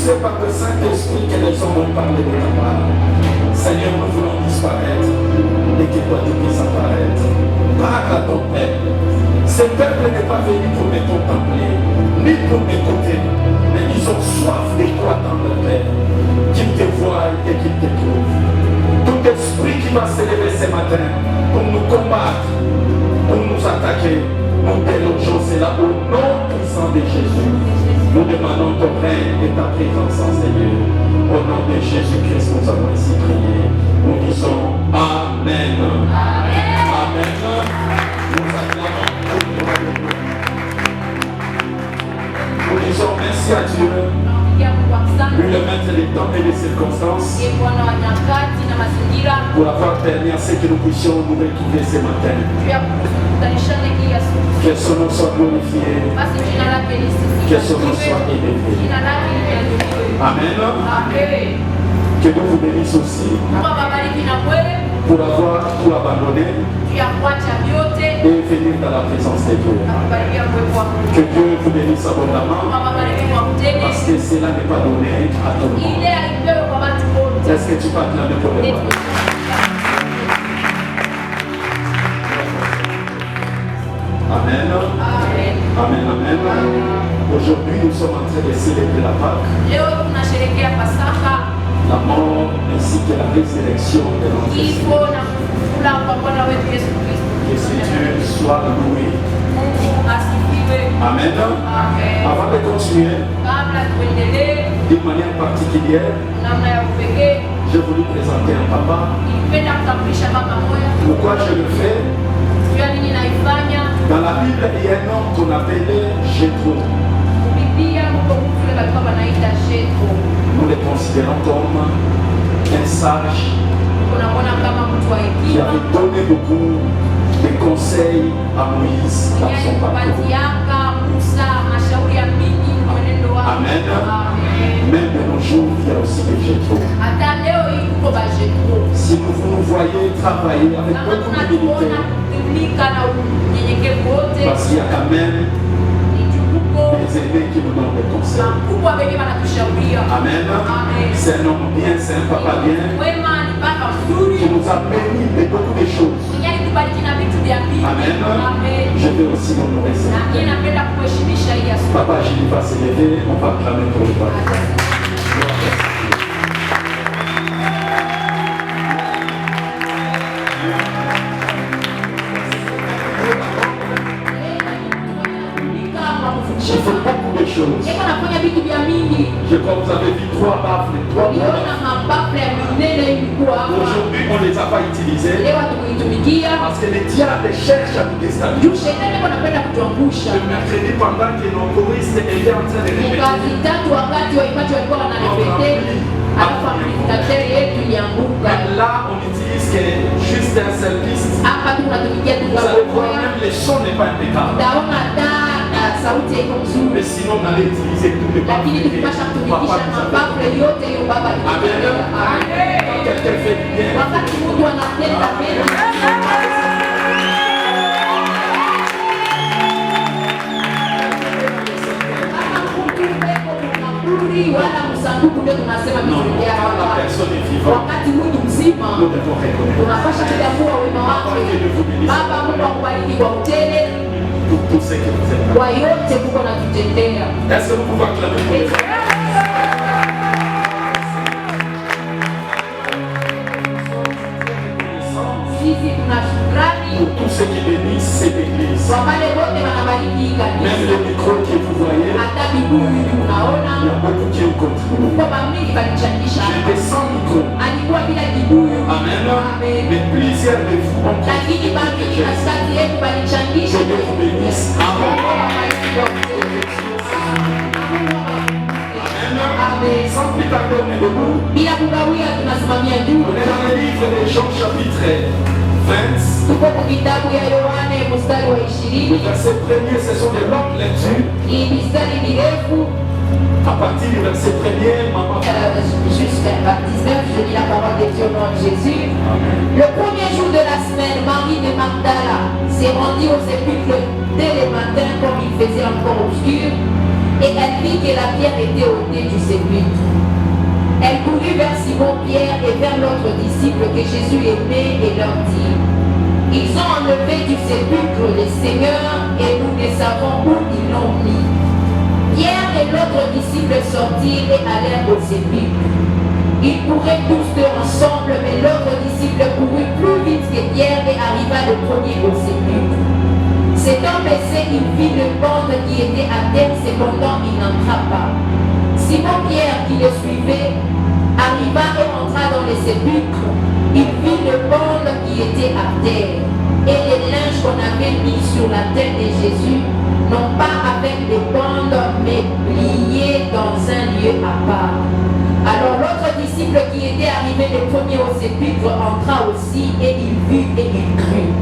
sais par le Saint-Esprit qu'elles ont parlé de ta part. Seigneur, nous voulons disparaître et que toi tu puisses apparaître. Parle à ton peuple. Ce peuple n'est pas venu pour me contempler, ni pour m'écouter, mais ils ont soif de toi dans leur Père, qu'ils te voient et qu'ils te trouvent. Tout esprit qui va s'élever ce matin pour nous combattre, pour nous attaquer, nous délogeons cela au nom puissant de Jésus. Nous demandons ton règne et ta présence en Seigneur. Au nom de Jésus-Christ, nous avons ainsi prié. Nous disons Amen. Amen. Nous acclamons. Nous disons merci à Dieu. Lui le maître des temps et des circonstances pour avoir permis à ce que nous puissions nous retrouver ce matin. Que son nom soit glorifié. Que son nom soit élevé. Amen. Que Dieu vous bénisse aussi pour avoir tout abandonné et venir dans la présence de Dieu. Que Dieu vous bénisse abondamment parce que cela n'est pas donné à tout le monde. Est-ce que tu peux acclamer pour le roi? Amen. Amen. Amen. Aujourd'hui, nous sommes en train de célébrer la Pâque, la mort ainsi que la résurrection de notre Seigneur. Que ce Dieu soit loué. Amen. Avant de continuer, d'une manière particulière, je voulais présenter un papa. Pourquoi je le fais? Dans la Bible, il y a un homme qu'on appelait Jétro. Nous le considérons comme un sage qui avait donné beaucoup de conseils à Moïse dans son parcours. Amen. Même de nos jours, il y a aussi des Jétro. Si vous nous voyez travailler avec beaucoup d'humilité, parce qu'il y a quand même des aînés qui nous donnent des conseils. Amen. C'est un homme bien, c'est un papa bien, qui nous a permis de beaucoup de choses. Amen. Je vais aussi honorer ça. Papa Gilles va s'élever, on va clamer pour le papa. J'ai fait beaucoup de choses. Je crois que vous avez vu 3 baffles, 3 mots. Aujourd'hui, on ne les a pas utilisés parce que les diables cherchent à nous déstabiliser. Le mercredi, pendant que nos choristes étaient en train de répéter, là, on utilise juste un seul piste. Vous allez voir, même les sons n'est pas impeccable. Mais sinon, on allait utiliser tous les baffles. Amen. Quand quelqu'un fait du bien, non, quand la personne est vivante, nous devons reconnaître. Pour tous ceux qui nous aiment. Est-ce que vous pouvez acclamer pour les femmes? Pour tous ceux qui bénissent cette église, même les micros que vous voyez, il y a beaucoup qui ont contribué. J'ai des 100 micros. Amen. Mais plusieurs de vous ont contribué. Je vous bénisse. Amen. Sans plus tarder, on est debout. On est dans le livre de Jean chapitre 20. Le verset premier, ce sont des longues lectures. À partir du verset premier, maman. Jusqu'à 19, je lis la parole de Dieu au nom de Jésus. Amen. Le premier jour de la semaine, Marie de Magdala s'est rendue au sépulcre dès le matin, comme il faisait encore obscur. et elle vit que la pierre était ôtée du sépulcre. Elle courut vers Simon-Pierre et vers l'autre disciple que Jésus aimait et leur dit: ils ont enlevé du sépulcre le Seigneur et nous ne savons où ils l'ont mis. Pierre et l'autre disciple sortirent et allèrent au sépulcre. Ils couraient tous deux ensemble, mais l'autre disciple courut plus vite que Pierre et arriva le premier au sépulcre. S'étant baissé, il vit le bande qui était à terre, cependant il n'entra pas. Simon-Pierre, qui le suivait, arriva et entra dans le sépulcre. Il vit le bande qui était à terre, et les linges qu'on avait mis sur la tête de Jésus, non pas avec des bandes, mais pliés dans un lieu à part. Alors l'autre disciple qui était arrivé le premier au sépulcre entra aussi, et il vit et il crut.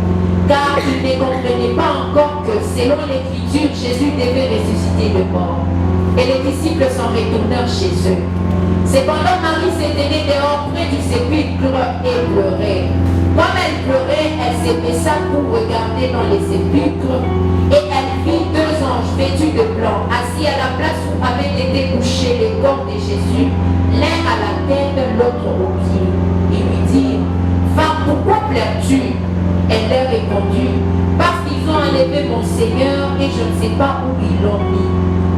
Car il ne comprenait pas encore que, selon l'Écriture, Jésus devait ressusciter de mort. Et les disciples s'en retournèrent chez eux. Cependant, Marie se tenait dehors près du sépulcre et pleurait. Comme elle pleurait, elle se baissa pour regarder dans les sépulcres, et elle vit deux anges vêtus de blanc, assis à la place où avait été couché le corps de Jésus, l'un à la tête, l'autre aux pieds. Ils lui dirent: femme, pourquoi pleures-tu? Elle leur répondit: parce qu'ils ont enlevé mon Seigneur et je ne sais pas où ils l'ont mis.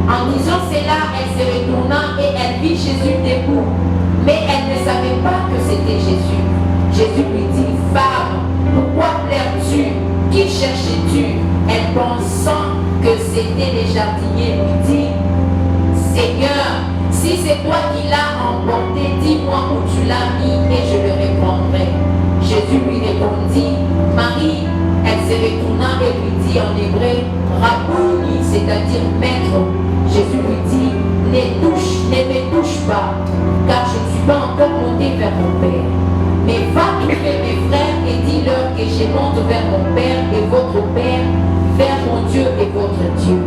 En disant cela, elle se retourna et elle vit Jésus debout. Mais elle ne savait pas que c'était Jésus. Jésus lui dit: femme, pourquoi pleures-tu? Qui cherches-tu? Elle, pensant que c'était les jardiniers, lui dit: Seigneur, si c'est toi qui l'as emporté, dis-moi où tu l'as mis et je le répondrai. Jésus lui répondit: Marie. Elle se retourna et lui dit en hébreu: Rabouni, c'est-à-dire maître. Jésus lui dit: ne me touche pas, car je ne suis pas encore monté vers mon Père. Mais va trouver mes frères et dis-leur que je monte vers mon Père et votre Père, vers mon Dieu et votre Dieu.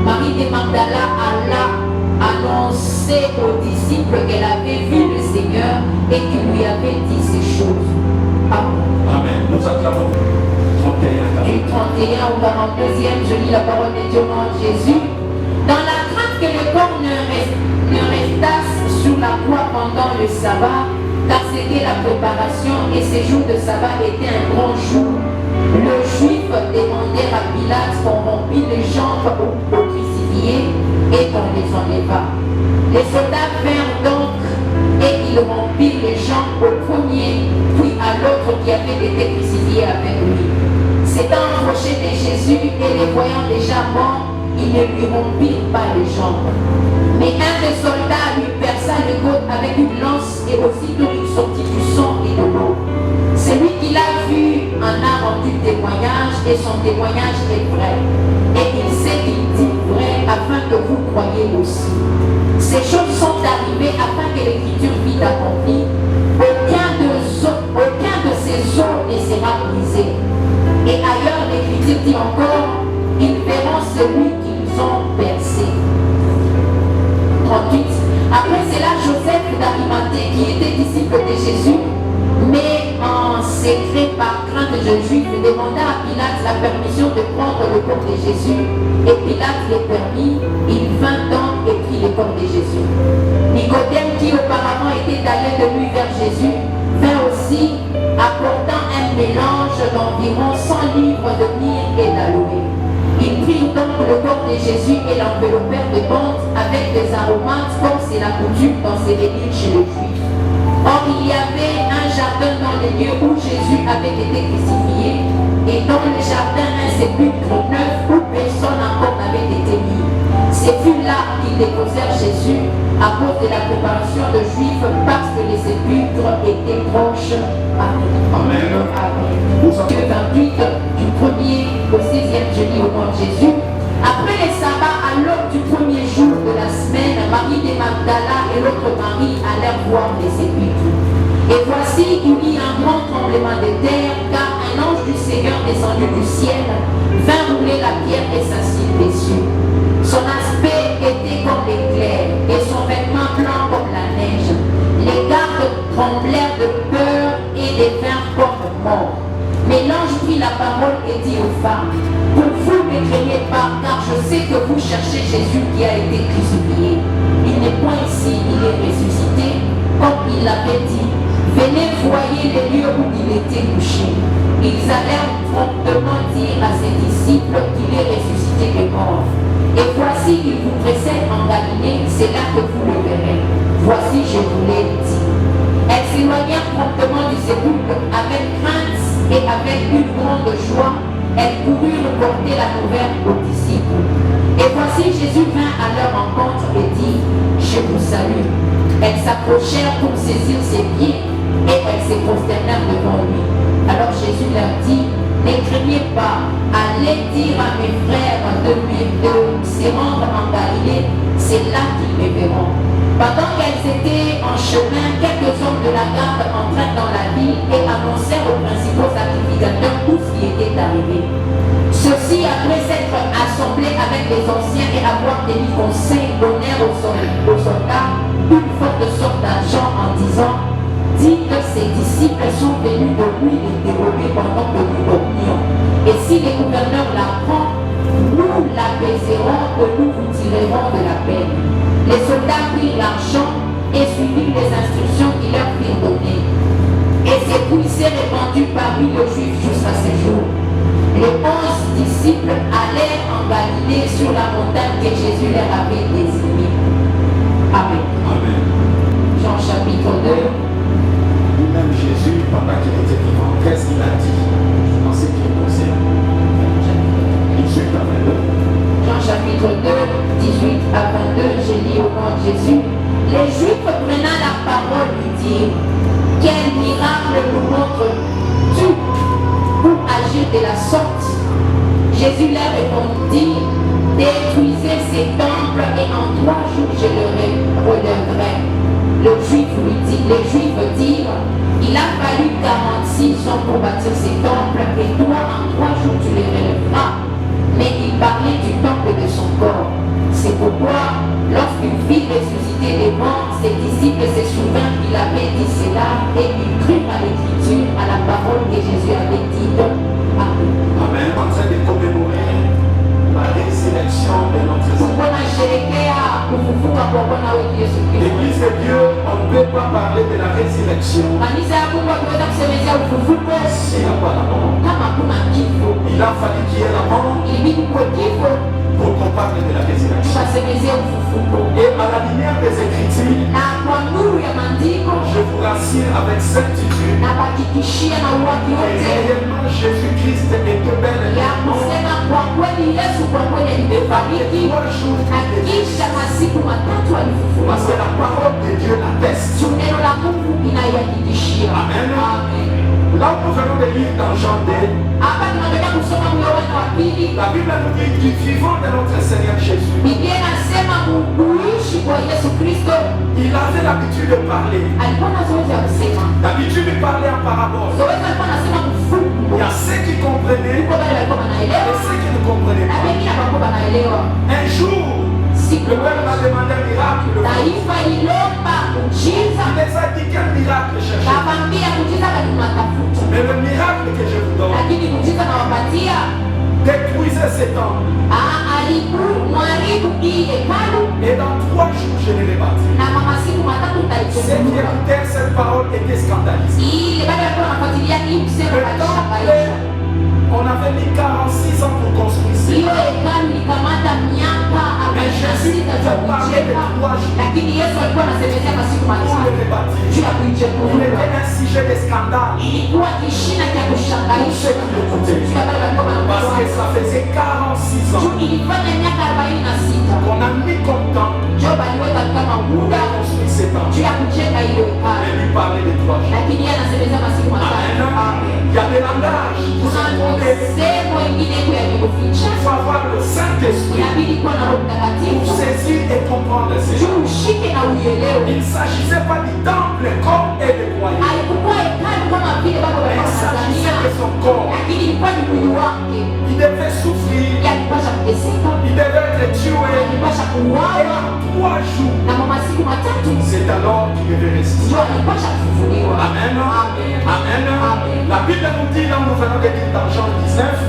Marie de Magdala alla annoncer aux disciples qu'elle avait vu le Seigneur et qu'il lui avait dit ces choses. Amen. Amen. Nous acclamons 31. Du 31 au 42e, je lis la parole de Dieu au nom de Jésus. Dans la crainte que le corps ne restasse sur la croix pendant le sabbat, car c'était la préparation et ces jours de sabbat étaient un grand jour, le juif demandait à Pilate qu'on rompît les jambes aux crucifiés et qu'on les enleva. Les soldats vinrent donc et ils rompirent les jambes au premier, puis à l'autre qui avait été crucifié avec lui. S'étant approché de Jésus et les voyant déjà morts, ils ne lui rompirent pas les jambes. Mais un des soldats lui perça le côte avec une lance et aussitôt il sortit du sang et de l'eau. Celui qui l'a vu en a rendu témoignage et son témoignage est vrai. Et il sait qu'il dit vrai afin que vous croyiez aussi. Ces choses sont arrivées afin que l'Écriture fût accomplie. Aucun de ces os ne sera brisé. Et ailleurs, l'Écriture dit encore: ils verront celui qu'ils ont percé. 38. Après cela, Joseph d'Arimathée, qui était disciple de Jésus, mais en secret par crainte de Juifs, demanda à Pilate la permission de prendre le corps de Jésus. Et Pilate le permit. Il vint donc et prit le corps de Jésus. Nicodème, qui auparavant était allé de lui vers Jésus, vint aussi, apportant un mélange d'environ 100 livres de myrrhe et d'aloe. Ils prirent donc le corps de Jésus et l'enveloppèrent de bandes avec des aromates, comme c'est la coutume dans ces villes chez les Juifs. Or, il y avait un jardin dans le lieu où Jésus avait été crucifié, et dans le jardin un sépulcre neuf où personne encore n'avait été mis. Ce fut là qu'ils déposèrent Jésus à cause de la préparation de Juifs, parce que les sépulcres étaient proches. Amen. Amen. Amen. 28, du 1er au 6e, je lis au nom de Jésus. Après les sabbats, à l'aube du premier jour de la semaine, Marie de Magdala et l'autre Marie allèrent voir les sépulcres. Et voici, il y eut un grand tremblement de terre, car un ange du Seigneur descendu du ciel vint rouler la pierre et s'assit dessus. Son aspect était comme l'éclair et son vêtement blanc comme la neige. Les gardes tremblèrent de peur et devinrent comme morts. Mais l'ange prit la parole et dit aux femmes: pour vous ne craignez pas, car je je sais que vous cherchez Jésus qui a été crucifié. Il n'est point ici, il est ressuscité, comme il l'avait dit. Venez, voyez les lieux où il était couché. Ils allèrent promptement dire à ses disciples qu'il est ressuscité des morts. Et voici, il vous précède en Galilée, c'est là que vous le verrez. Voici, je vous l'ai dit. Elles s'éloignèrent promptement du sépulcre avec crainte et avec une grande joie. Elles coururent porter la nouvelle aux disciples. Et voici, Jésus vint à leur rencontre et dit, je vous salue. Elles s'approchèrent pour saisir ses pieds et elles se prosternèrent devant lui. Alors Jésus leur dit, ne craignez pas, allez dire à mes frères de se rendre en Galilée, c'est là qu'ils me verront. Pendant qu'elles étaient en chemin, quelques hommes de la garde entrèrent dans la ville et annoncèrent aux principaux sacrificateurs tout ce qui était arrivé. Ceux-ci, après s'être assemblés avec les anciens et avoir tenu conseil, donnèrent aux soldats une forte somme d'argent en disant, dit que ses disciples sont venus de lui les dérober pendant que nous dormions. Et si le gouverneur l'apprend, nous l'apaiserons et nous vous tirerons de la peine. Les soldats prirent l'argent et suivirent les instructions qu'il leur fit donner. Et ce bruit s'est répandu parmi les Juifs jusqu'à ce jour. Les 11 disciples allèrent en Galilée sur la montagne que Jésus leur avait désignée. Amen. Amen. Jean chapitre 2. Lui-même Jésus, pendant qu'il était vivant, qu'est-ce qu'il a dit dans ce qui est concerne? Jean chapitre 2, 18 à 22, je lis au nom de Jésus. Les Juifs prenant la parole lui dirent, quel miracle nous montres-tu pour agir de la sorte? Jésus leur répondit, détruisez ces temples et en 3 jours je le relèverai. Les Juifs dirent, il a fallu 46 ans pour bâtir ces temples et toi en 3 jours tu les relèveras. Mais il parlait du temple de son corps. C'est pourquoi, lorsqu'il vit ressusciter les morts, ses disciples se souvinrent qu'il avait dit cela et ils crurent à l'écriture, à la parole que Jésus avait dite. Amen. Amen. En train de commémorer la résurrection de notre Seigneur. L'Église de Dieu, on ne peut pas parler de la résurrection s'il n'y a pas la mort. Il a fallu qu'il y ait la mort pour qu'on parle de la résurrection. Et à la lumière des Écritures, je vous rassure avec certitude que réellement Jésus-Christ est que bel et bien mort. Parce que la parole de Dieu l'atteste. Amen. Là où nous venons de lire dans Jean 2, la Bible nous dit du vivant de notre Seigneur Jésus. Il avait l'habitude de parler. D'habitude de parler en parabole. Il y a ceux qui comprenaient et ceux qui ne comprenaient pas. Un jour, le peuple a demandé un miracle. Il les a dit quel miracle chercher. Mais le miracle que je vous donne, détruisez ces temples. Et dans 3 jours, je les rebâtis. Ceux qui écoutaient cette parole étaient scandalisés. Le temple, on avait mis 46 ans pour construire ce temple. Mais Jésus ne fait parler de 3 jours pour le rebâtir. Il était un sujet de scandale pour ceux qui l'écoutaient. Parce que ça faisait 46 ans qu'on a mis comme temps pour construire ce temple. Et lui parler de 3 jours. Amen. Il y a des langages qui sont codés. Il faut avoir le Saint-Esprit pour saisir et comprendre ces choses. Il ne s'agissait pas du temple comme et de croyants. Mais il s'agissait de son corps. Il devait souffrir. Il devait être tué. Et en 3 jours, c'est alors qu'il devait ressusciter. Amen. Amen. La Bible nous dit, là nous venons de lire dans Jean 19,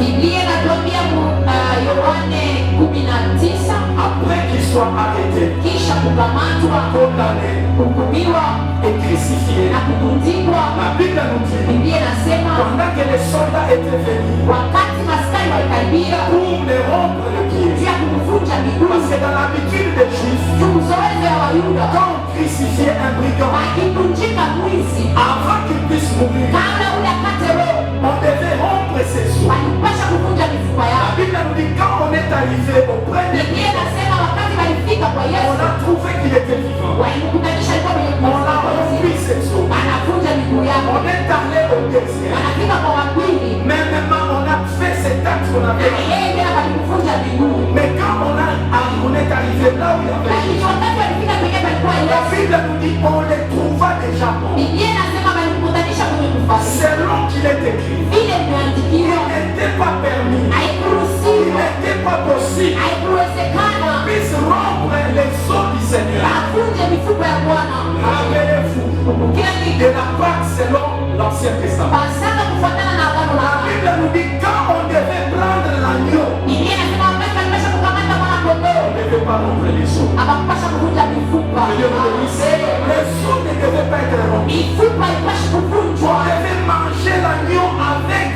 Yohane 19 après qu'il soit arrêté, kisha kukamatwa, condamné kuhukumiwa et crucifié, na kutundikwa. la Bible nous dit, Biblia inasema pendant que les soldats étaient venus wakati maskari walikaribia pour les rompre le pied, juu ya kumvunja miguu, parce que dans l'habitude des Juifs, juu zoezi ya Wayuda quand on crucifiait un brigand, wakimvunjika mwizi, avant qu'il puisse mourir, kabla ule akate roho, on devait rompre ses os. walipasha kuvunja mifupa La yao. Bible nous dit, quand on est arrivé au premier, Biblia inasema wakati walifika kwa on Yesu, a trouvé qu'il était vivant. walimkutanisha alikuwa mwenye On a rompu ses os. anavunja miguu yao, On est allé au deuxième. wanafika kwa wa pili, Mais maintenant, on a fait cet acte qu'on na avait. yeye tena walimvunja miguu. Mais quand on est arrivé là où il y avait Lakini Jésus, wakati walifika penye palikuwa la Yesu, Bible nous dit, on les trouva déjà morts. Biblia inasema walimkutanisha kwenye kufariki. Selon qu'il est écrit, Vile imeandikiwa, il n'était pas permis, il haikuruhusiwa, n'était pas possible haikuwezekana qu'on puisse rompre les os du Seigneur. avunje mifupa ya Bwana. Rappelez-vous Kumbukeni de la Pâque selon l'Ancien Testament. Pasaka kufuatana na agano la La kale. Bible nous dit quand on devait prendre l'agneau, Biblia inasema wakati walipasha kukamata mwana on kondoo, ne devait pas rompre les os. hawakupasha kuvunja mifupa. Que Dieu nous bénisse. Les os ne devaient pas être rompus. Mifupa ipasha On kuvunjwa. devait manger l'agneau avec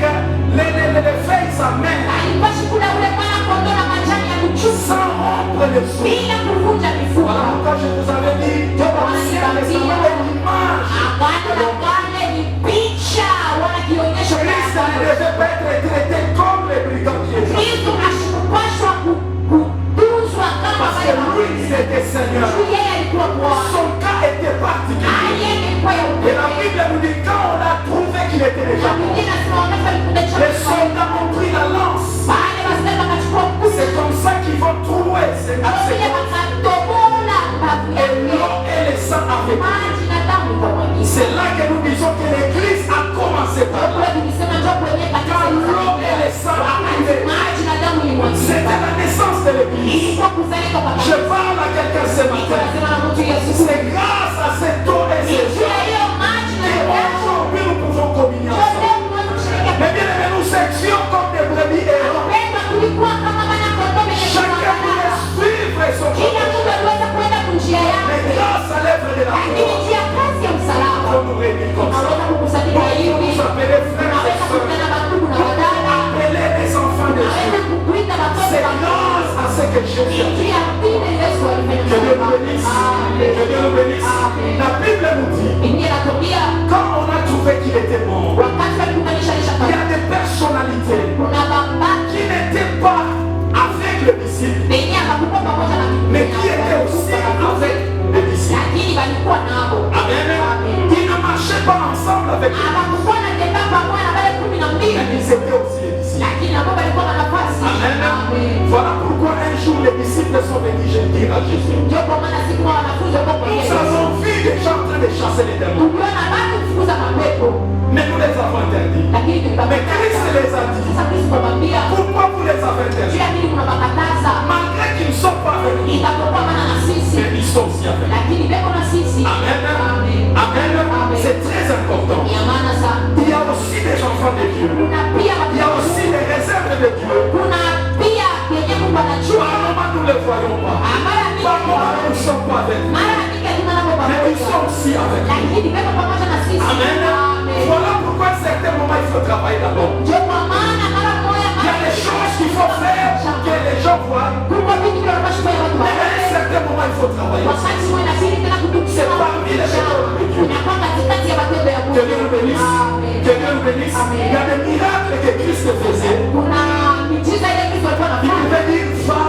les feuilles amères, Haipashi kula ule mwana kondoo na majani ya kuchuma sans rompre les os. bila kuvunja Voilà mifupa. pourquoi je vous avais dit, l'Ancien Testament est l'image. Agano la kale ni picha wala kionyesho cha Christ ne agano. devait pas être traité comme les brigands qui étaient. Kristo ashikupashwa kutunzwa kama Parce que lui, il était Seigneur. juu yeye alikuwa Bwana. Son cas était particulier. Yeye alikuwa ya Et la upekee. Bible nous dit quand on a trouvé qu'il était déjà Na mort, Biblia inasema wakati walikutanisha les soldats ont pris la lance. baada ya askari wakachukua mkuki, C'est comme ça qu'ils vont trouver ces vile wakatobola mbavu Et yake, l'eau et le sang avec lui. maji na damu ikamwagika. C'est là que nous disons que l'Église a commencé par là. Kwa tulisema ndio kwenye kanisa Quand l'eau et le sang arrivaient, maji na damu ilimwagika. c'était la naissance de l'Église. Ilikuwa kuzalika kwa Je kanisa. parle à quelqu'un ce matin. Tunasema na mtu Yesu. C'est grâce à cette eau et Ni ce juu ya sang hiyo maji na hiyo damu. qu'aujourd'hui nous pouvons communier Ndio ensemble. leo tunaweza kusherehekea. Mais bien aimés, nous étions comme des brebis errantes. Wapendwa, tulikuwa kama wana kondoo wenye Chacun voulait kufuatana. suivre son Kila chemin. mtu aliweza kuenda kunjia Mais yake. grâce à l'œuvre de la Lakini croix, njia kazi ya nous msalaba pouvons nous réunir comme ça. tunaweza kukusanyika Nous hivi. nous appeler frères et Tunaweza sœurs. kukutana na ndugu na wadada. Appeler les enfants de Tunaweza Dieu. kukuita watoto C'est wa Mungu. grâce à ce que Jésus a fait. Njia vile Yesu alifanya. Que Dieu nous bénisse. Amen. Que Dieu nous bénisse. Amen. La Bible nous dit, Biblia inatuambia quand on a trouvé qu'il était mort, wakati walikutanisha il y Isaka, a des personnalités kuna babaki qui n'étaient pas avec le disciple, wenye akakuwa pamoja na mais qui étaient aussi avec les disciples. lakini walikuwa nabo. Amen. Ils ne marchaient pas ensemble avec eux, Hawakuwa wanatembea pamoja na wale 12, mais ils étaient aussi les disciples. lakini nabo walikuwa na nafasi. Amen. Amen. Voilà pourquoi un jour les disciples sont venus dire à Jésus, Ndio kwa maana siku wa wanafunzi walikuwa kwa nous Yesu. avons vu des gens en train de chasser les démons, Tuliona watu kufukuza mapepo, mais nous les avons interdits. lakini Mais Christ tulibakataza. les a dit, Sasa Kristo akamwambia, pourquoi vous les avez juu interdits? ya nini mnabakataza? Malgré qu'ils ne sont pas avec nous, Itapokuwa maana na sisi, mais ils sont aussi avec nous. lakini beko na sisi. Amen. Amen. Amen. C'est très important. Ni ya maana sana. Il y a aussi des enfants de Dieu. Kuna pia Il y a aussi des réserves de Dieu. kuna pia yenye Mungu Par anajua. moment, nous ne les voyons pas. Mara mingi Par moment, nous ne sommes pas avec nous. mara mingi hatuna nabo Mais ils sont pamoja, aussi avec nous. lakini beko pamoja na sisi. Amen. Amen. Voilà pourquoi à certains moments, il faut travailler d'abord. Ndio kwa maana mara moja Il y a des choses qu'il faut faire que les gens voient. kuko vitu vya watu kwa watu Mais à un certain moment, il faut travailler. wakati mwe na pili tena kutukisha C'est parmi les écoles de Dieu. inakuwa katikati ya matendo ya Que Dieu nous Mungu. bénisse. Amen. Que Dieu nous bénisse. Il y a des miracles que Christ faisait. Kuna miujiza ile Kristo alikuwa Il anafanya. pouvait dire va.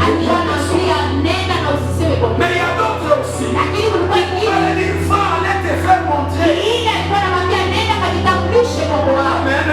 Alikuwa anaambia nenda na usiseme kwa Mais il y a d'autres aussi. lakini kulikuwa Il ingine pouvait dire va, allez te faire montrer. ile alikuwa anamwambia nenda kajitambulishe kwa Bwana. Amen.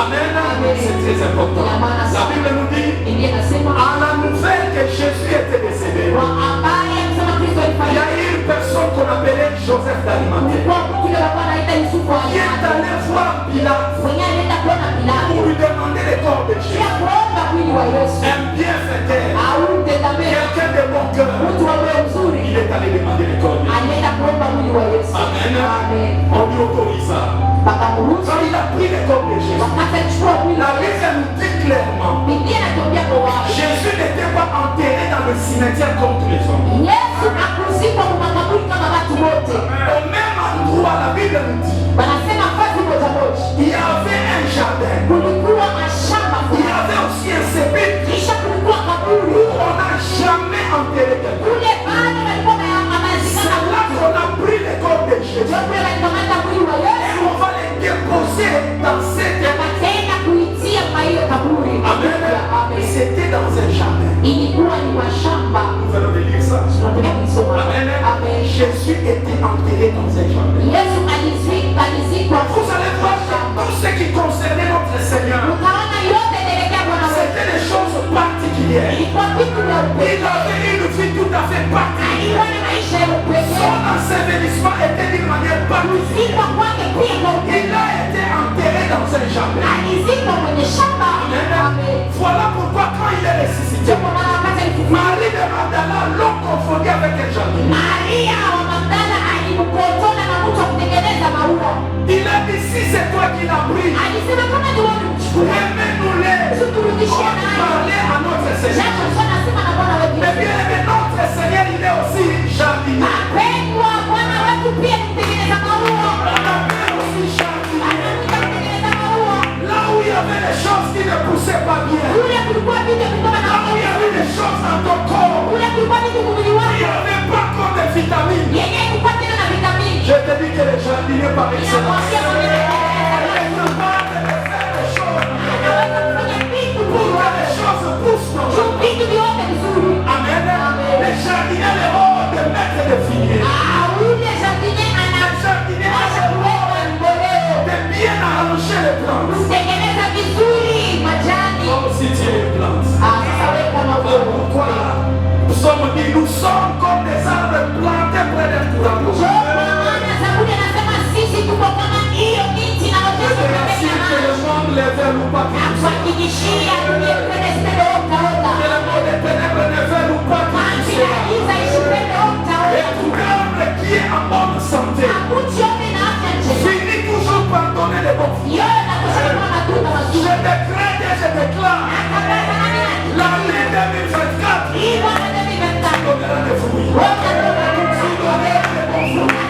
Amen. C'est très important. La Bible nous dit, Biblia inasema à la nouvelle que Jésus était décédé, kwa habari ya kusema Kristo il y a alifanya eu une personne qu'on appelait Joseph d'Arimathée kulikuwa mtu yule alikuwa anaita Yusufu wa qui est Arimathea. allé voir Pilate Mwenye alienda kuona Pilato pour lui demander le corps de Jésus. pia kuomba mwili wa Yesu Un bienfaiteur, au mtendamema quelqu'un de bon cœur, mtu wa moyo mzuri il est allé demander le corps de Jésus. alienda kuomba mwili wa Yesu. Amen. Amen. On lui autorise ça. Wakamruhusu, Quand il a pris le corps de Jésus, wakachukua mwili la wa Yesu. Bible nous dit clairement, Biblia inatuambia kwa wazi, Jésus n'était pas enterré dans le cimetière comme tous les hommes. Yesu hakuzikwa kwa makaburi kama watu wote. Au même endroit, la Bible nous dit, Wanasema fasi moja moja il y avait un jardin. kulikuwa mashamba Il y fulani, avait aussi un sépulcre kisha kulikuwa kaburi où on n'a jamais enterré quelqu'un. kule bado walikuwa C'est wamezikana là mtu. qu'on a pris le corps de Jésus. Ndio kule walikamata mwili wa Et Yesu on va les déposer dans cette na wakaenda kuitia kwa hiyo kaburi. Amen. Amen. C'était dans un jardin. Ilikuwa ni mashamba. Nous venons de lire ça. Tunataka kuisoma. Amen. Amen. Jésus était enterré dans un jardin. Yesu alizikwa Vous allez voir que tout ce qui concernait notre Seigneur, Ukaona yote inaelekea Bwana wetu. c'était des choses particulières. Ilikuwa vitu vya Il upendo. avait une vie tout à fait particulière. Alikuwa na maisha ya upendo. Son ensevelissement était d'une manière particulière. Kuzikwa kwake pia kwa Il upendo. a été enterré dans un jardin. Alizikwa kwenye shamba. Amen. Voilà pourquoi quand il est ressuscité, Ndio kwa maana wakati alifufuka, Marie de Magdala l'ont confondu avec un jardin. Maria wa Magdala alimkotona na mtu wa kutengeneza maua. Il a dit, si c'est toi qui l'as pris, Alisema kama ni wewe mchukue. remets-nous-les. Tuturudishie On naye. parlait à notre Seigneur. Japo sasa nasema na Bwana wetu. Mais bien aimé, notre Seigneur, il est aussi jardinier. Apendwa Bwana wetu pia ni mtengeneza maua. On appelle aussi jardinier. Anakuja kutengeneza maua. Là où il y avait des choses qui ne poussaient pas bien, Kule kulikuwa vitu vilikuwa là où il y avait des choses dans ton corps, kule kulikuwa vitu mwili il n'y wako avait pas comme des vitamines. yenye ilikuwa tena na vitamini. Je te dis que les jardiniers par excellence, Inakwambia mwenyewe ils sont capables de faire des choses anaweza kufanya vitu pour mwili que wako. les choses poussent dans ton corps. Vitu vyote vizuri. Amen. Les jardiniers, les hauts de maître de figuier, Ule jardinier anaweza kuweka mboleo, de bien arranger les plantes. kutengeneza vizuri majani. Comme si tu es une plante. Sasa weka maua. Pourquoi nous sommes dit, nous sommes comme des arbres plantés près d'un courant d'eau. Ndio kwa maana Zaburi anasema sisi tuko kama hiyo miti Je inayotoka te pembeni rassure ya que le maji. monde les veut nous pas Na kuhakikishia tuliyependa isipende ota. que le monde des ténèbres ne veut nous pas Maji ya giza isipende ota. Et tout arbre qui est en bonne santé Makuti yote na afya njema. finit toujours par donner des bons fruits. Yote nakusema matunda Je mazuri. décrète et je déclare Natangaza nani na l'année 2024 hii Bwana 2025. donnera des fruits. Wote ndio Tu donneras des bons fruits.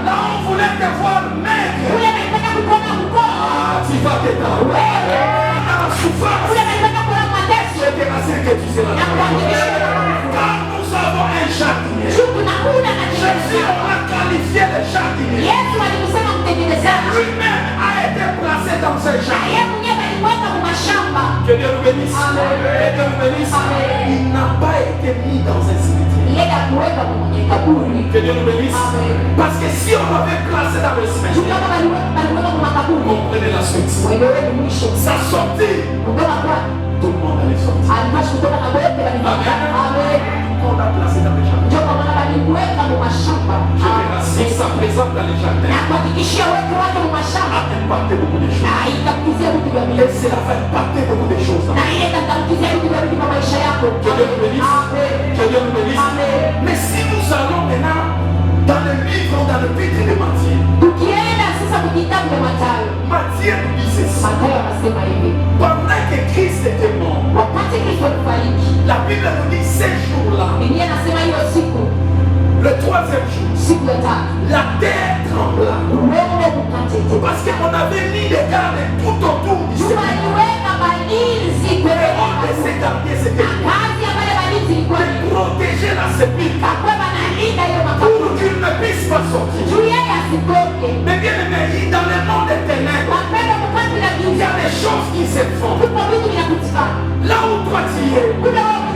Là on voulait te voir maigre, ule anataka kukuona mkono. ah, tu vas t'étendre. Wewe Dans la souffrance, ule anataka kuona mateso. je te rassure que tu seras Na là. kuhakikishia Car nous avons un jardinier. tunakula na Jésus a qualifié le jardinier. Yesu alikusema mtengenezaji. Lui-même a été placé dans ce Na jardin. yeye mwenyewe alimweka kwa mashamba. Que Dieu nous bénisse. Amen. Que Dieu nous bénisse. Amen. Il n'a pas été mis dans un cimetière. Yeye akuweka kwenye kaburi. Que Dieu nous bénisse. Amen. Parce que si on l'avait placé dans le cimetière, Tukama baliweka kwa makaburi. comprenez la suite. Wewe ni mwisho. Sa sortie, Kutoka kwa tout le monde allait sortir. alimashi kutoka na wote walifika. Amen. On l'a placé dans le jardin. Ndio kwa maana baliweka kwa mashamba. Je te rassure, sa présence dans le jardin Na kuhakikishia wewe wako kwa mashamba. a impacté beaucoup de choses. Na itakuzia vitu vya Et milele. cela va impacter beaucoup de choses. Na ile itakuzia vitu vya milele kwa maisha yako. Que Dieu nous bénisse. Amen. Que Dieu nous bénisse. Amen. Mais si nous allons maintenant dans le livre, dans le titre de Matthieu, Tukienda sasa kwa kitabu cha Mathayo. Matthieu nous dit ceci. Mathayo anasema hivi. Pendant que Christ était mort, Wakati Kristo alifariki, la Bible nous dit ces jours-là, Biblia inasema hiyo siku, le troisième jour, siku ya tatu, la terre trembla. uwepo ukatete. Parce qu'on avait mis des gardes tout autour du Seigneur. Waliweka balinzi Le kwenye rôle de ces gardiens, c'était kazi ya wale balinzi ilikuwa de protéger la sépulcre kakwe banalinda hiyo makaburi pour qu'il ne puisse pas sortir. juu yeye asitoke. Mais bien aimé, dans le monde des ténèbres, Wapenda mkazi la il y giza, a des choses qui se font. kuko vitu vinakutikana. Là où toi tu es,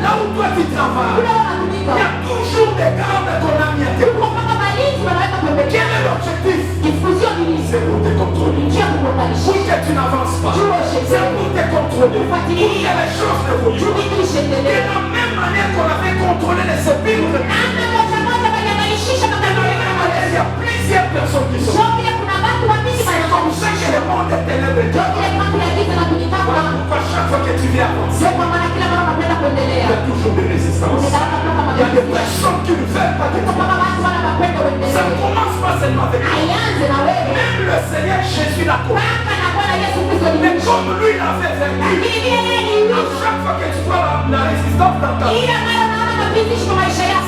là où toi tu travailles, Kule il y wanatumika, a toujours des gardes qu'on a mis à tes kuko mpaka balinzi wanaweka pembeni. Quel est l'objectif? Kifuzio ni nini? C'est pour te contrôler. Njia kukuunganisha. Pour que tu n'avances pas. C'est pour te contrôler. Pour que les choses n'évoluent Juu pas. vitu De vishendelee. la même manière qu'on avait contrôlé les sépulcres, Namna moja moja waliangaishisha de la makaburi même kama manière, il y a plusieurs personnes qui sont. Sio vile kuna watu wa mingi C'est comme ça que le monde des ténèbres est. Sio vile mambo ya giza na kujitaka. Voilà pourquoi chaque fois que tu viens avancer, Sio kwa maana kila mara unapenda il kuendelea. y a toujours des résistances. Il y a des personnes qui ne veulent pas que tu Kama watu wana wanapenda Ça kuendelea. ne commence pas seulement avec toi. Aianze na wewe. Même le Seigneur Jésus l'a connu. Mais comme lui l'avait vécu, à chaque fois que tu vois la résistance dans ta vie,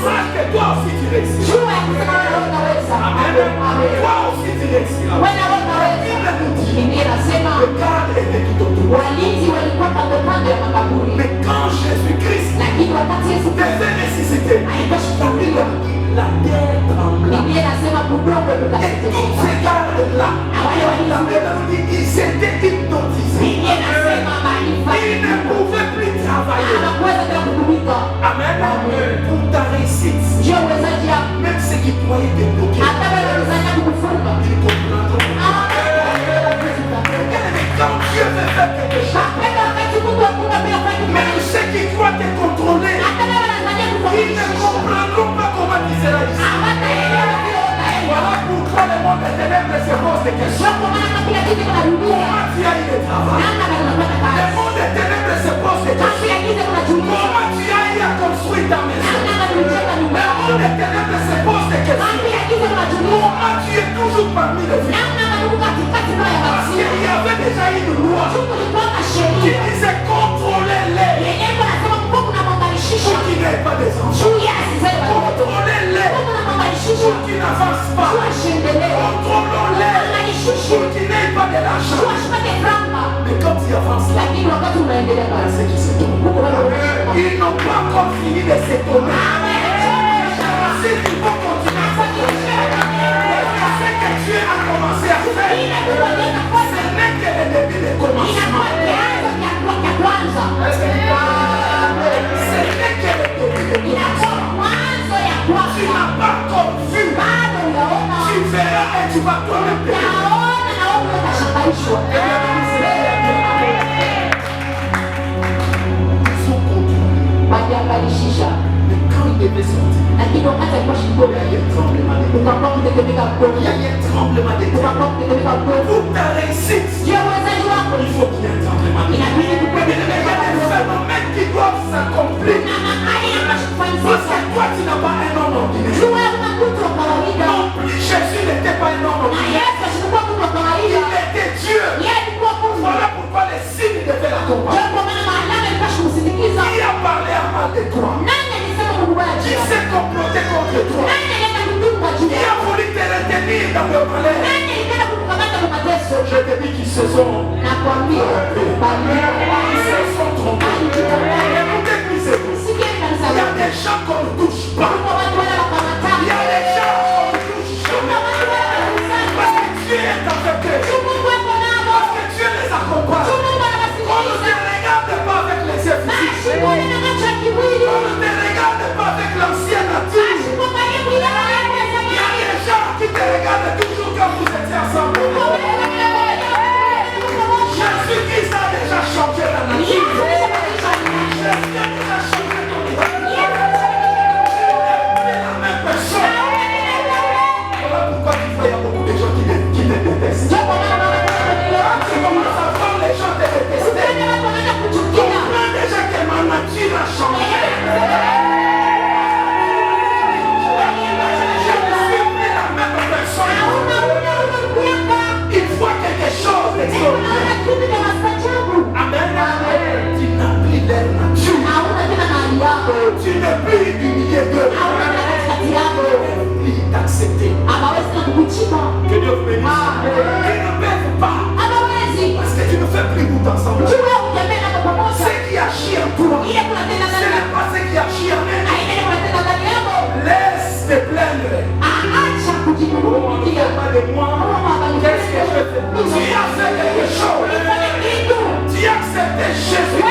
sache que toi aussi tu réussiras. Amen. Toi aussi tu réussiras. La Bible nous dit, le garde était tout autour. Mais quand Jésus-Christ devait ressusciter, la terre trembla. Et tous ces gardes-là, la Bible nous dit, ils étaient hypnotisés. Ils ne pouvaient plus travailler. Amen. Pour ta réussite, même ceux qui croyaient te bloquer, ils comprendront. Quand Dieu veut faire quelque chose, même ceux qui croient te contrôler, ils ne comprendront pas comment tu seras ici. Voilà pourquoi le monde des ténèbres se pose des questions. Comment tu as eu le travail? Le monde des ténèbres se pose des questions. Comment tu as eu à construire ta maison? Le monde des ténèbres se pose des questions. Comment tu es toujours parmi les vivants? Parce qu'il y avait déjà une loi qui disait contrôler-les pour qu'ils n'aient pas des enfants. Contrôlez-les pour qu'ils n'avancent pas. Contrôlons-les pour qu'ils n'aient pas de l'argent. Mais quand ils avancent là, il y a ceux qui se tournent. Ils n'ont pas encore fini de se tourner. Si tu veux continuer à faire ce que Dieu a commencé à faire, ce n'est que le début de commencement. Est-ce que tu vois? Ce n'est que le début de commencement. Tu n'as pas encore vu. Tu verras et tu vas toi-même te Ils sont contrôlés. Mais quand ils devaient sortir, il y a eu un tremblement de terre. Il y a eu un tremblement de terre. Pour ta réussite, il faut qu'il y ait un tremblement de terre. Il y a des phénomènes qui doivent s'accomplir. Parce que toi, tu n'as pas un nom ordinaire. Non plus, Jésus n'était pas un homme ordinaire. Il était Dieu. Voilà pourquoi les signes devaient l'accompagner. Qui a parlé à mal de toi? Qui s'est comploté contre toi? Qui a voulu te retenir dans le malheur? Je te dis qu'ils se sont trompés. Ils se sont trompés. Écoutez-moi, il y a des gens qu'on ne touche pas. Il y a des gens qu'on ne touche jamais. Parce que Dieu est avec eux. Parce que Dieu les accompagne. On ne te regarde pas avec les yeux physiques. On ne te regarde pas avec l'ancienne nature. Il y a des gens qui te regardent toujours quand vous étiez ensemble. Jésus-Christ a déjà changé la nature. Jésus a déjà changé ton identité. Tu es la même personne. Voilà pourquoi tu vois, il y a beaucoup de gens qui te détestent. Quand tu commences à voir les gens te détester, comprends déjà que ma nature a changé. Je ne suis plus la même personne. Il faut quelque chose d'extraordinaire. Amen. Tu n'as plus leur nature. Tu n'es plus humilié d'eux. Ils t'accepter. Que Dieu vous bénisse. Ils ne peuvent pas. Parce que tu ne fais plus bout ensemble. Ce qui agit en toi, ce n'est pas ce qui agit en eux. Laisse te plaindre. Oh, ne fais pas de moi. Qu'est-ce que je fais? Tu as fait quelque chose. Tu as accepté Jésus.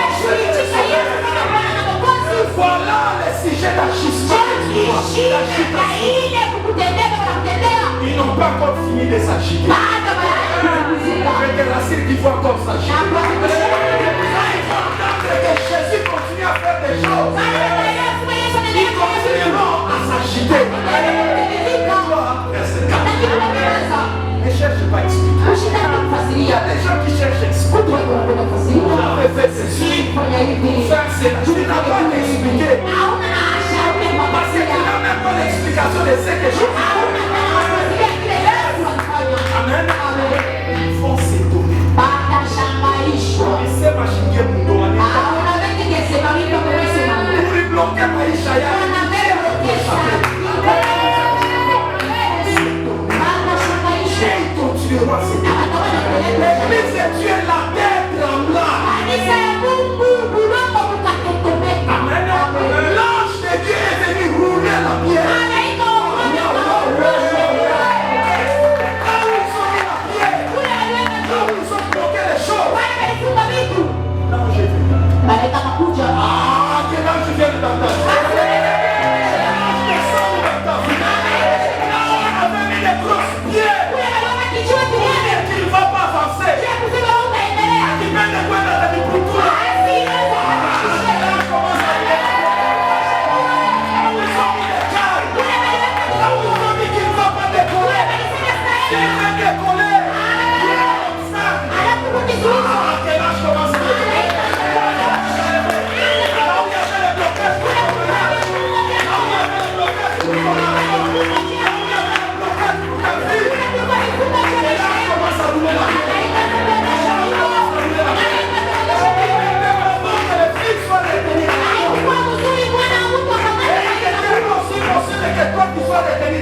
Voilà le sujet d'agissement. Ils n'ont pas encore fini de s'agiter. Je te rassure qu'il faut encore s'agiter. Ils vont entendre que Jésus continue à faire des choses. Ils continueront à s'agiter. Ne cherche pas à expliquer. Il y a des gens qui cherchent à expliquer. On avait fait ceci, pour faire cela. Tu n'as pas d'expliquer. Parce que tu n'as même pas l'explication de ce que je fais. Amen. L'église de Dieu est la terre tremblante. Amen. L'ange de Dieu est venu rouler la pierre. Là où ils ont mis la pierre, là où ils ont bloqué les choses, l'ange est venu. Ah, que l'ange vienne dans ta vie. L'ange descend dans ta vie. Là où on avait mis des grosses pierres, pour dire qu'il ne va pas avancer. Qui mène les points dans la culture.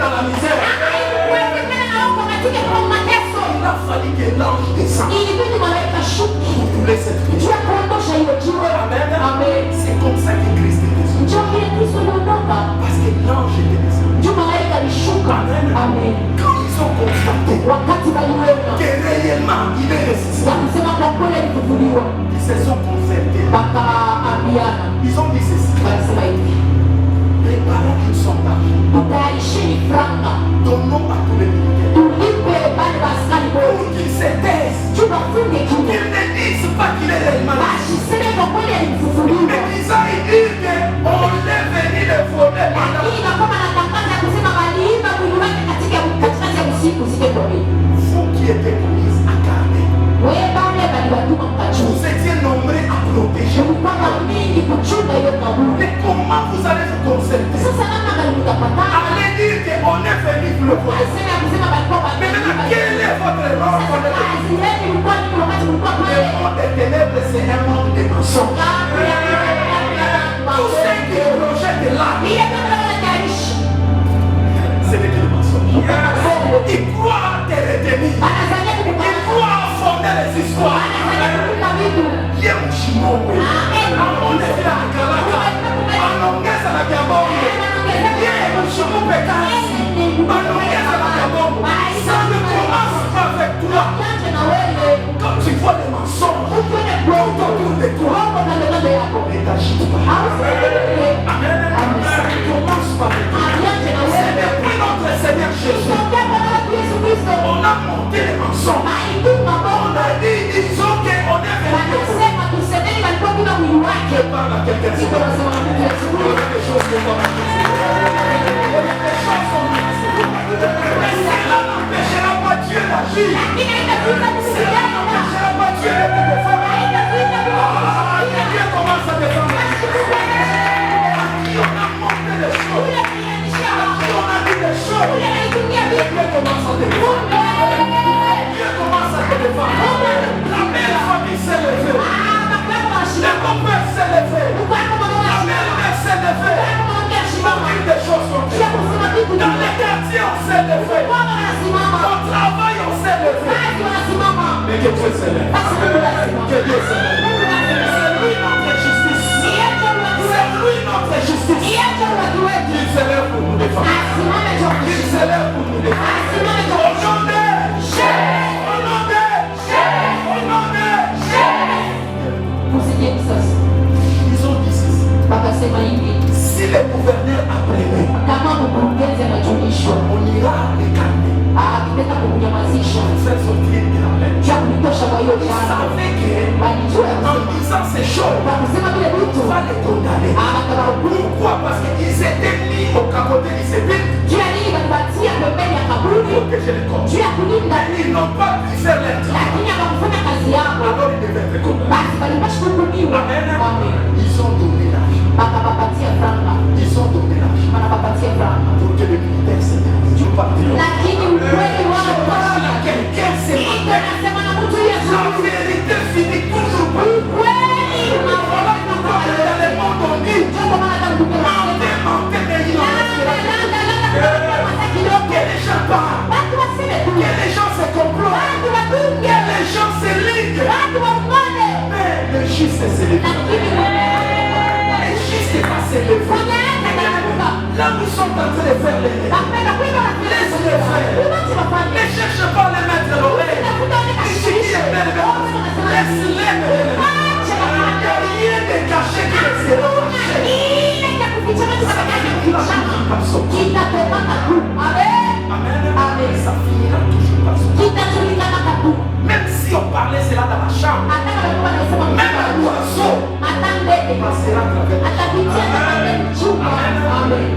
Dans la misère, il a fallu que l'ange descende pour couler cette pierre. Amen. C'est comme ça que Christ est descendu. Parce que l'ange était descendu. Amen. Quand ils ont constaté que réellement il est ressuscité, ils se sont convertis. Ils ont dit ceci. Préparons une sondage. Donnons à tous les militaires pour qu'ils se taisent, qu'ils ne disent pas qu'il est réellement là. Mais qu'ils aillent dire qu'on est venu les voler pendant. Vous qui étiez commis à garder, vous étiez nombreux à protéger. Mais comment vous allez vous concerter? Allez dire qu'on est venu pour le voler. Mais maintenant, quel est votre rôle? Le monde des ténèbres, c'est un monde de mensonges. Tous ceux qui projettent là, ce n'est que le mensonge. Ils croient te retenir. Ils croient fonder les histoires. Il y a un chimon. On est là à Kalaka. On engage à la Gabonde. Il y a un chimon pécasse. On engage à la Gabonde. Ça ne commence pas avec toi. Quand tu vois les mensonges autour de toi, ne t'agite pas. Amen. Ça ne commence pas avec toi. C'est depuis notre Seigneur Jésus. On a monté les mensonges. On a dit, disons qu'on est venu. Je parle à quelqu'un. Il y a des choses qui vont mais cela n'empêchera pas Dieu d'agir. Cela n'empêchera pas Dieu de te défendre. Dieu commence à défendre. À qui on a monté les choses, à qui on a dit les choses, Dieu commence à te défendre. Dieu commence à te défendre. La belle famille s'est levée. Le bon père s'est levé. La belle-mère s'est levée. Des choses sont faites. Dans les quartiers, on s'est levé. Au travail, on s'est levé. Mais que Dieu s'élève. Que Dieu s'élève. C'est lui notre justice. C'est lui notre justice. Il s'élève pour nous défendre. Il s'élève pour nous défendre. Au nom de ils ont dit ceci. Si les gouverneurs apprenaient, on ira les calmer. Faire sortir de la peine. Ils savaient qu'en disant ces choses, on va les condamner. Pourquoi? Parce qu'ils étaient mis au capote du sépulcre pour protéger les corps. Ils n'ont pas pu faire leur travail. Alors ils devaient être condamnés. Amen. Ils ont donné l'argent. Ils ont donné l'argent pour que le militaire s'énerve. Tu parles. Quelqu'un s'est la vérité finit toujours par. Voilà pourquoi dans le monde on dit sont en train de faire les laisse-les faire. Ne cherche pas à les mettre à l'oreille. Laisse-les faire. Il n'y a rien de caché qui est Amen. Ça finira toujours par son. Même si on parlait cela dans la chambre, même un oiseau passera à travers. Amen.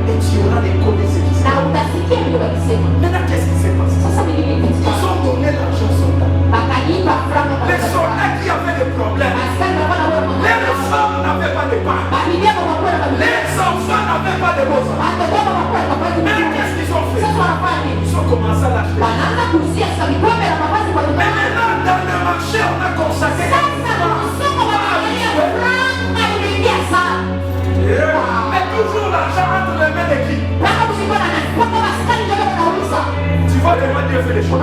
Et tu auras les codes de ce qui s'est passé. Maintenant, qu'est-ce qui s'est passé? Ils ont donné l'argent aux soldats. Les soldats qui avaient des problèmes, les femmes n'avaient pas de pain, les enfants n'avaient pas de beaux. Mais qu'est-ce qu'ils ont fait? Ils ont commencé à l'acheter. Mais maintenant, dans le marché, on a consacré. Mais toujours l'argent entre les mains de qui? Tu vois comment Dieu fait les choses.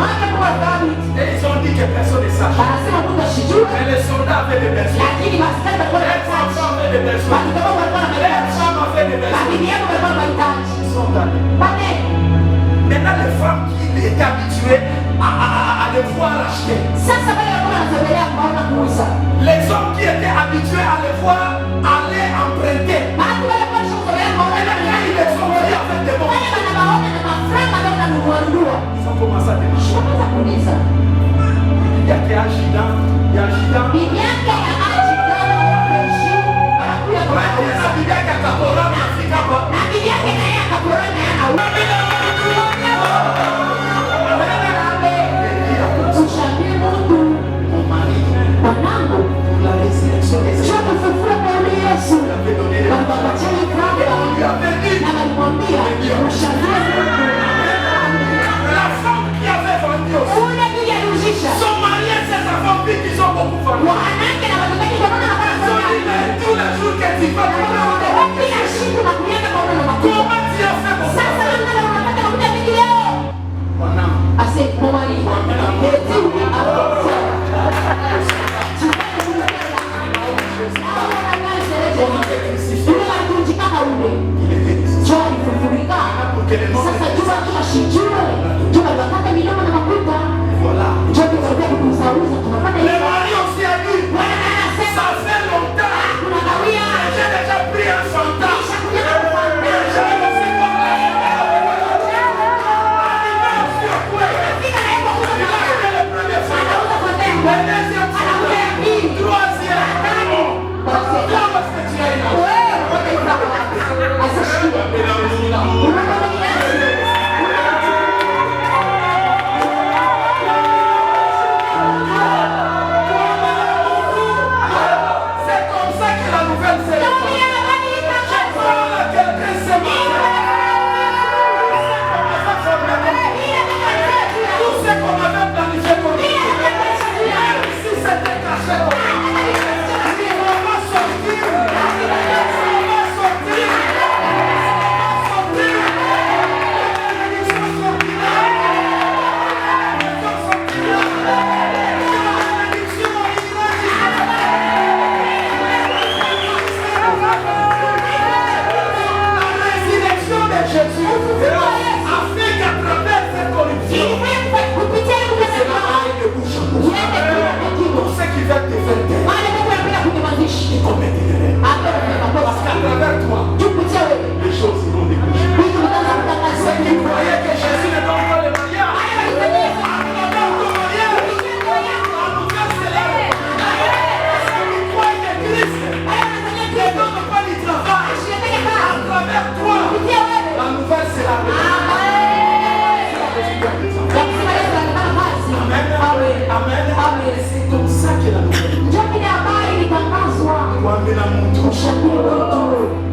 Et ils ont dit que personne ne sache. Mais les soldats avaient des besoins. Les enfants avaient des besoins. Les femmes avaient des besoins. Ils sont allés. Maintenant, les femmes qui étaient habituées à les voir acheter. Les hommes qui étaient habitués à les voir aller emprunter. Ils les ont pris avec des bons. Ils ont commencé à démarcher. Il y a qui agidant. Il y a agidant. Il y a mon mari, pour la résurrection des Yesu la femme qui avait vendu son mari et ses enfants qui sont beaucoup vendu. Tous les jours que tu vas comment tu as fait pour ça? Mon mari. Le mari aussi a dit, ça fait longtemps, j'ai déjà pris un chantage.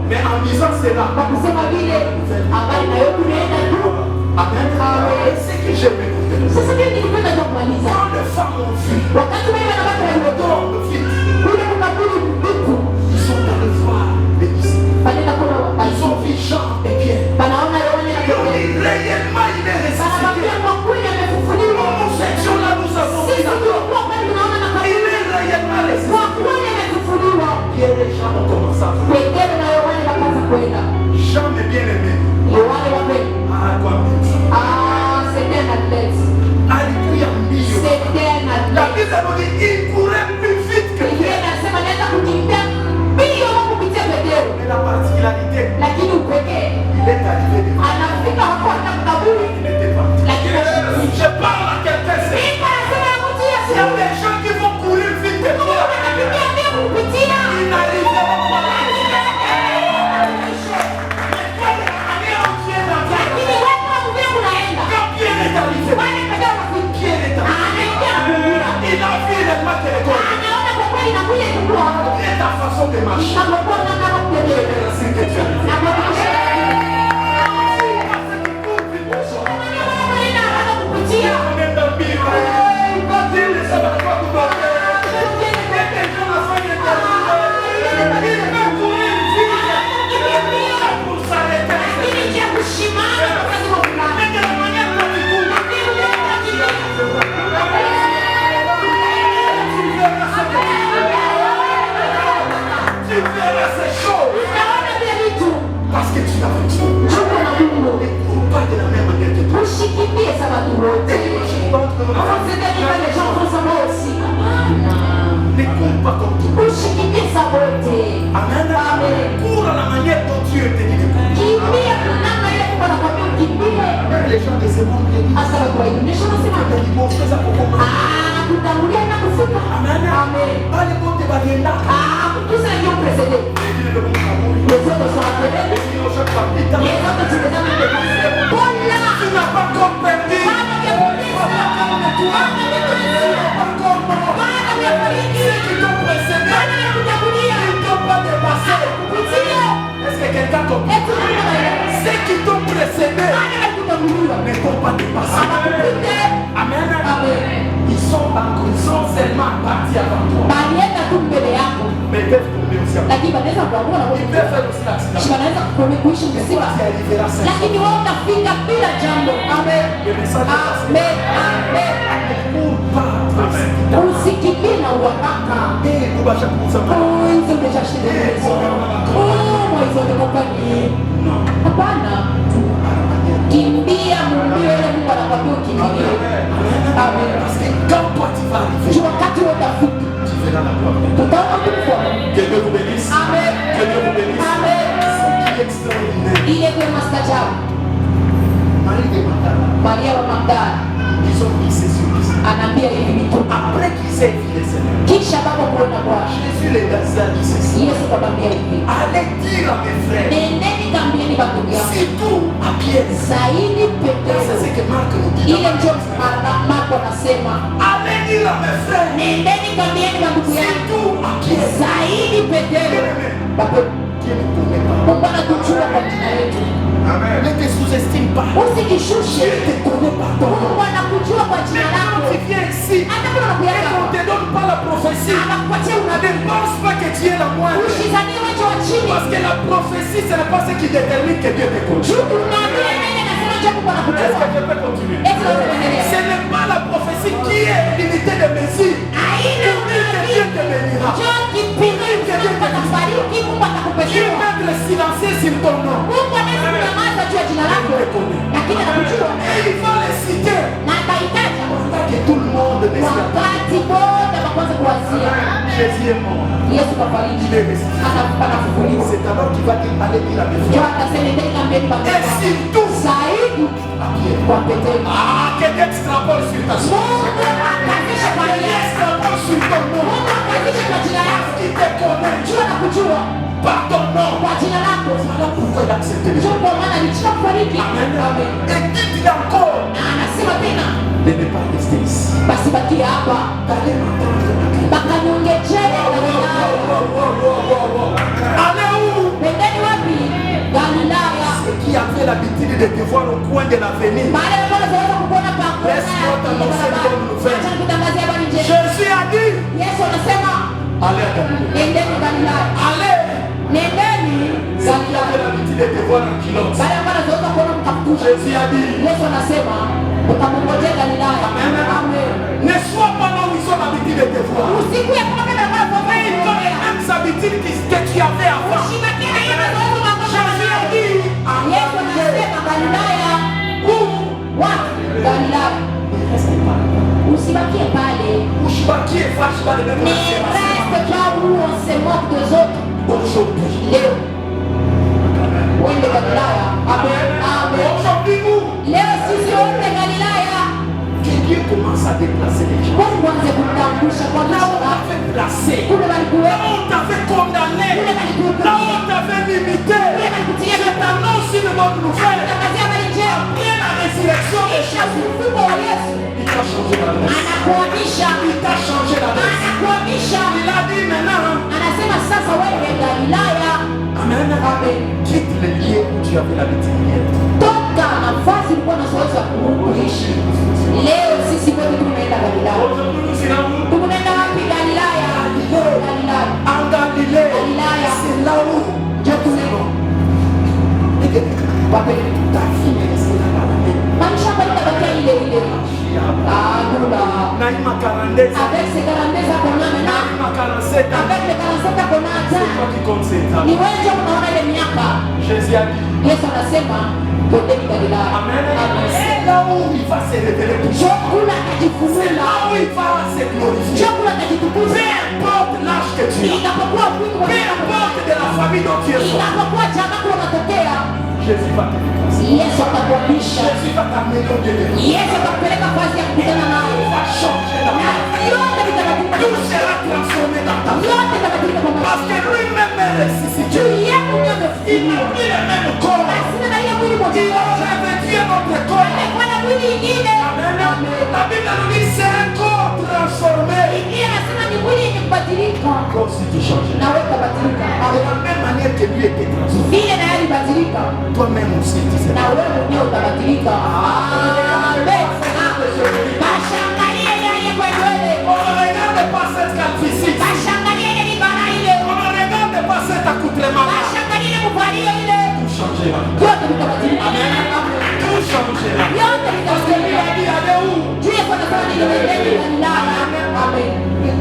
Mais en disant cela, c'est que j'ai vu. Quand les femmes ont vu, ils sont allés voir les disciples. Ils ont vu Jean et Pierre. Réellement, il est ressuscité. L'homosexuel là, nous avons vu d'accord. Il est réellement ressuscité. Pierre et Jean ont commencé à faire. Jean est bien aimé. marché. na mabwana na mabwana Merci que tu as na mabwana parce que tu l'as fait. Ne cours pas de la même manière que toi. ushikimbie sababu wote. Sasa les gens font ça moi aussi. Ne cours pas comme toi. Ushikimbie ça wote. Amen. Cours à la manière dont Dieu te dit de courir. Kimbia namna ile kwa nakwambia ukimbie. Les gens de ce monde te disent. Hasa kwa hiyo nisho nasema kutangulia na kufika. Amen. Bale bote balienda. Kutusa ndio president. Les autres sont appelés. Les autres tu les as mis de voilà. Tu n'as pas encore perdu. Ceux qui t'ont précédé, ils ne t'ont pas dépassé. Est-ce que quelqu'un t'oublie? Ceux qui t'ont précédé ne t'ont pas dépassé. Amen. Ils sont seulement partis avant toi. Mais ils peuvent tomber aussi avant toi. Lakini wanaweza kuamua Ils peuvent faire aussi l'accident. wanaweza kuishi mzima, Tu arriveras à lakini wewe utafika bila jambo. Amen. Le message est passé. Amen. Amen. Ne cours pas. Usikimbie na uharaka. Et vous allez vous Oh, ils ont déjà acheté des maisons. Oh, ils ont des compagnies. Non. Hapana. Kimbia mbio ile Mungu anakuambia ukimbie. Amen. Parce que quand toi tu vas arriver, Juu wakati wewe utafika, tu verras la gloire. utaona kukuona. Que Dieu vous bénisse. Amen. Que Dieu vous bénisse. Amen. Ce qui est extraordinaire. Ile kwa mastajabu. Marie de Magdala, Maria wa Magdala ils ont mis ses yeux. anaambia hivi vitu. Après qu'ils aient vu le Seigneur, Kisha baba kuona Bwana. Jésus les a dit ceci. Yesu akamwambia hivi. Allez dire à mes frères, Nendeni kambieni bandugu yangu. surtout à Pierre. Zaidi C'est Petro. ce que Marc nous dit. Ile ndio Marko anasema. Allez dire à mes frères, Nendeni kambieni bandugu yangu. surtout à Pierre. Zaidi Petro. Baba Qui ne connaît pas. Mungu anatujua kwa jina letu. Ne te sous-estime pas. Usijishushe. Dieu te connaît pas. Mungu anakujua kwa jina Quand lako. tu viens ici, Hata kama unakuja et qu'on ne te donne pas la prophétie, anakupatia ne unabii. pense pas que tu es la moindre. Usizanie wewe wa chini. Parce que la prophétie, ce n'est pas ce qui détermine que Dieu te connaît. Unaambia nini nasema je Mungu Est-ce anakujua. que je peux continuer? Eti unaendelea. Ce n'est pas la prophétie qui est limitée de mesure. Aina Pour dire que Dieu te bénira. John kipimo Mungu atakubariki, Mungu Dieu atakupatia. peut te silencier sur ton nom. Mungu anaweza kunyamaza juu ya jina lako. Lakini anakujua Et il va les citer. na atahitaji Pendant que tout le monde ne s'y attend. wakati wote wanaanza kuwazia. Jésus est mort. Yesu kafariki. Anafufuliwa. C'est alors qu'il va dire allez dire à mes Ndio frères. atasema nendeni kambieni Et bandugu. surtout Zaidi à Pierre. kwa Petro. Ah, que Dieu extrapole sur ta soeur. Mungu akazisha kwa Yesu. Extrapole sur ton nom. Mungu akazisha kwa jina lako. Il te connaît. Jua na kujua Par ton nom. kwa jina lako. Voilà pourquoi il a accepté les Ndio gens. kwa maana alichika kufariki. Amen. Amen. Et dit encore Na anasema tena de ne pas rester ici. basi bakia hapa D'aller m'entendre. bakaniongejee. Allez où? Pendeni wapi? Galilaya. Ceux qui avaient l'habitude de te voir au coin de l'avenir. Baada ya kuona zaweza kukuona pa kona Laisse-moi t'annoncer une bonne nouvelle. acha nikutangazia habari njema. Jésus a dit Yesu anasema allez à Galilée. nendeni Galilaya. Allez. Nendeni Ceux qui avaient Galilaya. l'habitude de te voir en culotte. Baada ya kuona zaweza kuona mtakuta. Jésus a dit Yesu anasema ukamngojea Galilaya. Amen. Amen. ne sois pas là où ils ont l'habitude de te voir. Usiku ya kama kana kwa Mais ils ont les mêmes habitudes que tu avais avant. Usibakie na hiyo mazoezi Jésus a dit Yesu anasema Galilaya. Wapi? Galilaya. Usibakie pale. Ushbaki et fâche pas le même Ne reste pas où on se moque des autres. Aujourd'hui. Leo wende Galilaya. Amen. Amen. Aujourd'hui, nous, Leo sisi wote Galilaya. que Dieu commence à déplacer les gens. Mungu anze kumtambusha kwa Là où on nchi. t'avait placé, Kule là walikuwepo. où on t'avait condamné, là où on t'avait limité, Kule je t'annonce une bonne nouvelle. Tangazia habari njema. Après la résurrection de Kisha Jésus, ufufuko wa Yesu. il t'a changé la vie. Anakuhamisha. Il t'a changé la vie. Anakuhamisha. Il a dit maintenant, Anasema sasa sasa wewe Galilaya. Amen. Amen. Quitte les lieux où tu avais l'habitude d'être. Toka nafasi ulikuwa unazoea kuishi. Leo sisi kwetu tunaenda Galilaya. Tunaenda wapi Galilaya? Galilaya. En Galilée, Galilaya. c'est là où Je tunaenda. Wapi? Maisha kwa itabakia ile ile. Nula. Naïma 42. Avec ces 42 qu'on a maintenant. Naïma 47. Avec les 47 qu'on a C'est toi qui compte cette année. ni wewe unaona ile miaka. Jésus a dit. Yesu anasema twendeni Galilaya. Amen. C'est là où il va se révéler pour toi. Chakula C'est kijifunua. là où il va se glorifier. Chakula kijitukuza. Peu importe l'âge que tu as. Itapokuwa wingi wa Peu importe de la famille dont tu es sorti. itapokuwa jamaa unatokea. Jésus va te dépasser. Yesu atakuamisha. Jésus va t'amener au Dieu de Dieu. Yesu atakupeleka kazi ya kukutana naye. Il va changer ta vie. Yote vitabadilika. Tout sera transformé dans ta vie. Yote vitabadilika kwa Parce que maisha. lui-même est ressuscité. Juu yako ndio Il n'a amefufuliwa. plus le même corps. Sina na ile mwili Il mmoja. a revêtu notre corps. Amekuwa na mwili ingine. Amen. La Bible nous dit c'est un corps transformé. Ingine anasema ni mwili yenye kubadilika. Comme si tu changeais. Na wewe utabadilika. De la même manière que lui était transformé. Vile na yeye alibadilika. Toi-même aussi tu Na seras. wewe mwenyewe utabadilika. Amen. Bashangalie yeye kwa wewe. On ne regarde pas cette calvitie. Bashangalie ile bara ile. On ne regarde pas cet accoutrement. Bashangalie kuvalia ile. Tout changera. Yote vitabadilika. Tout changera. Yote Parce que lui a dit vitabadilika. allez où? Juu ya kwa nafanya ile Galilaya. Amen.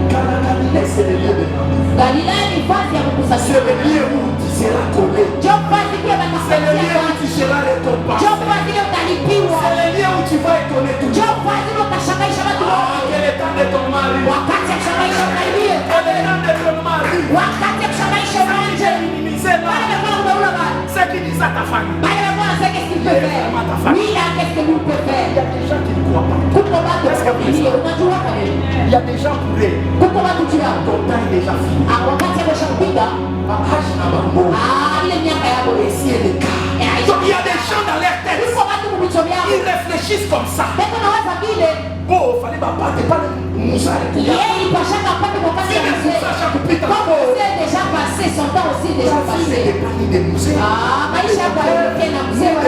Galilée c'est le lieu de rendez-vous. Galilaya ni fasi ya C'est kukusanyika. le lieu où tu seras collé. Njoo fasi pia C'est le lieu batakupatia où tu seras récompensé. njoo fasi ile utalipiwa. C'est le lieu où tu vas étonner tout le Njoo monde. fasi ile utashangaisha watu Ah, wote. quel est le temps de ton mari? Wakati ya kushangaisha unaibie. Quel est le temps de ton mari? Wakati ya kushangaisha unaje. Minimisez Pale là. kwa unaula bali. Ce qui dit à ta famille. Pale kwa unasema qu'est-ce qu'il peut faire. Oui, là qu'est-ce que nous peut Il y faire. a des gens qui ne croient pas. Kuko watu wanafikiria unajua kwa nini? Il y a des gens pour eux. Kuko watu jua. Ton temps est déjà fini. Wakati ameshakupiga. Ile miaka yako Ici est le cas. Donc il y a des gens dans leur tête. kuko watu mbicho vyao. Ils réfléchissent comme ça. Beko nawaza vile. Oh, fallait pas battre pas le Moussa. Yeye ipashaka pate kwa kazi ya mzee. Comme c'est déjà passé, son temps aussi est déjà passé. Maisha yako hayaelekei na mzee wa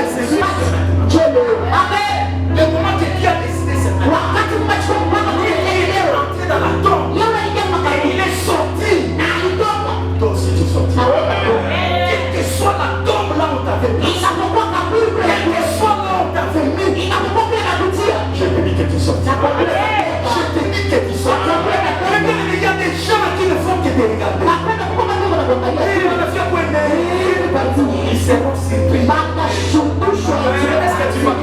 Jelo. Amen. Le moment que Dieu a décidé cette année, Wakati mmechukua mpaka kule il est leo. rentré dans la tombe. Leo unaingia Et makaburi. il est sorti. Na alitoka. Toi aussi tu sortis. Na wewe ukatoka. Quelle que soit la tombe là où t'avais mis. Inapokuwa kaburi kule Quelle que soit là où t'avais mis. inapokuwa kule nakutia. Je te dis que tu sortis. Je te dis que tu sortis. Maintenant, il y a des gens qui ne font que te regarder. Napenda kuko watu wanakuangalia. Ils ne font que ils seront surpris. Bakashtushwa. Est-ce que tu vas